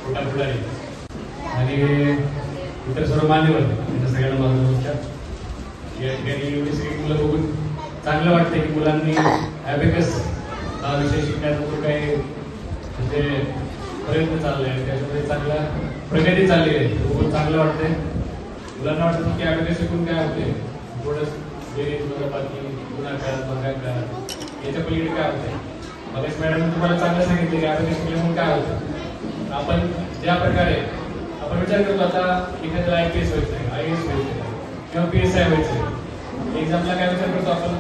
छोटा पुढारी आणि इतर सर्व मान्यवर त्यांना सगळ्यांना माझा नमस्कार। या ठिकाणी एवढी सगळी मुलं बघून चांगलं वाटतं की मुलांनी ॲबॅकस हा विषय शिकण्याचा काही म्हणजे प्रयत्न चाललाय, त्याच्यामध्ये चांगला प्रगती चालली आहे, बघून चांगलं वाटतंय। मुलांना वाटतं की ॲबॅकस शिकून काय होते, थोडं बाकी गुणाकार भागाकार याच्या पलीकडे काय होते। मगेश मॅडम तुम्हाला चांगलं सांगितलं की ॲबॅकस शिकल्यामुळे काय होतं। आपण ज्या प्रकारे आपण विचार करतो आता एखाद्याला IPS व्हायचंय, IAS व्हायचंय किंवा PSI व्हायचंय, एक्झामला काय विचार करतो आपण,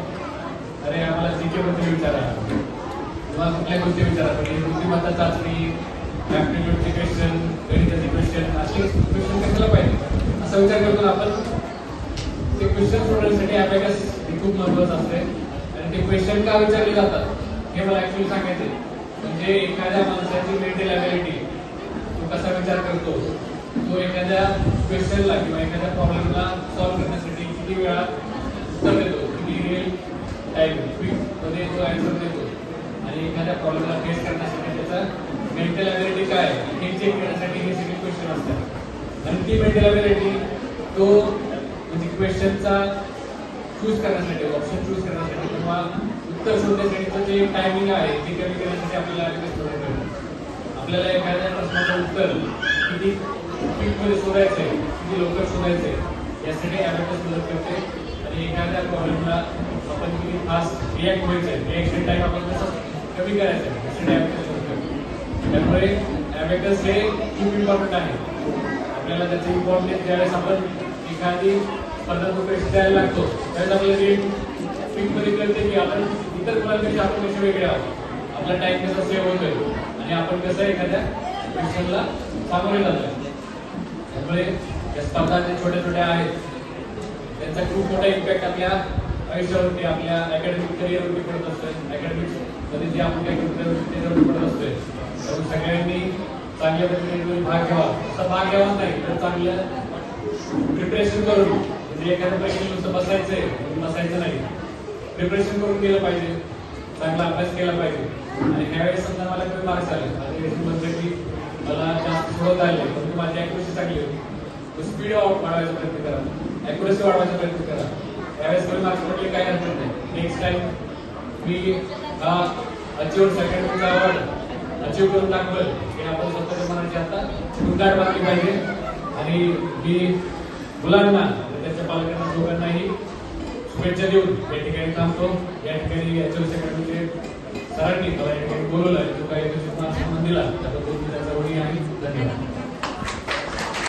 अरे आम्हाला जीके बद्दल विचारा किंवा कुठल्या गोष्टी विचारा, पण बुद्धिमत्ता चाचणी, ॲप्टिट्यूडचे क्वेश्चन, गणिताचे क्वेश्चन असे क्वेश्चन कशाला पाहिजे असा विचार करतो आपण। ते क्वेश्चन सोडवण्यासाठी ॲबॅकस खूप महत्त्वाचं असते आणि ते क्वेश्चन का विचारले जातात हे मला ऍक्च्युअली सांगायचंय। म्हणजे एखाद्या माणसाची मेंटल ॲबिलिटी, तो कसा विचार करतो, तो एखाद्या क्वेश्चनला किंवा एखाद्या प्रॉब्लेमला सॉल्व्ह करण्यासाठी किती वेळा उत्तर देतो, किती रिअल टाइम मध्ये तो आन्सर देतो आणि एखाद्या प्रॉब्लेमला फेस करण्यासाठी त्याचा मेंटल ॲबिलिटी काय हे चेक करण्यासाठी हे सगळे क्वेश्चन असतात। आणि ती मेंटल ॲबिलिटी तो म्हणजे क्वेश्चनचा चूज करण्यासाठी, ऑप्शन चूज करण्यासाठी किंवा उत्तर शोधण्यासाठीचं जे टायमिंग आहे ते कमी करण्यासाठी आपल्याला ॲबॅकस मदत करतो। आपल्याला एखाद्या प्रश्नाचं उत्तर किती क्विकमध्ये शोधायचं आहे, किती लवकर शोधायचं आहे यासाठी ॲबॅकस मदत करते। आणि एखाद्या प्रॉब्लेमला आपण किती फास्ट रिॲक्ट व्हायचं आहे, रिॲक्शन टाइम आपण कसं कमी करायचं आहे यासाठी ॲबॅकस मदत करते। त्यामुळे ॲबॅकस हे खूप इम्पॉर्टंट आहे। आपल्याला त्याचं इम्पॉर्टन्स ज्यावेळेस आपण एखादी स्पर्धा परीक्षा द्यायला लागतो त्यावेळेस आपल्याला क्विकमध्ये कळते की आपण इतर मुलांपेक्षा आपण कसे वेगळे आहोत, आपला टाइम कसा सेव्ह होतोय आणि आपण कसं एखाद्या क्वेश्चनला सामोरे जातोय। त्यामुळे या स्पर्धा ज्या छोट्या छोट्या आहेत त्यांचा खूप मोठा इम्पॅक्ट आपल्या आयुष्यावरती, आपल्या अकॅडमिक करिअरवरती पडत असतोय, अकॅडमिक्स मध्ये जे आपण काय करतो त्याच्यावरती पडत असतोय। तर सगळ्यांनी चांगल्या पद्धतीने भाग घ्यावा, असा भाग घ्यावा नाही तर चांगलं प्रिपरेशन करून, म्हणजे एखाद्या परीक्षेला नुसतं बसायचं नाही, प्रिपरेशन करून गेलं पाहिजे, चांगला अभ्यास केला पाहिजे। आणि ह्यावेळेस समजा मला कमी मार्क्स आले, म्हणजे की मला जास्त सोडत आले पण माझी ॲक्युरसी चांगली होती, स्पीड वाढवायचा प्रयत्न करा, ॲक्युरसी वाढवायचा प्रयत्न करा। यावेळेस कमी मार्क्स पडले काय हरकत नाही, नेक्स्ट टाइम मी हा अचीव्हर सेकंडचा अवॉर्ड अचीव्ह करून दाखवलं हे आपण स्वतःच्या मनाची आता गुंडाळ बांधली पाहिजे। आणि मी मुलांना त्यांच्या पालकांना दोघांनाही शुभेच्छा देऊन या ठिकाणी थांबतो। या ठिकाणी अचीव्हर सेकंडचे सरांनी मला या ठिकाणी बोलवलं, जो काही सन्मान दिला त्याबद्दल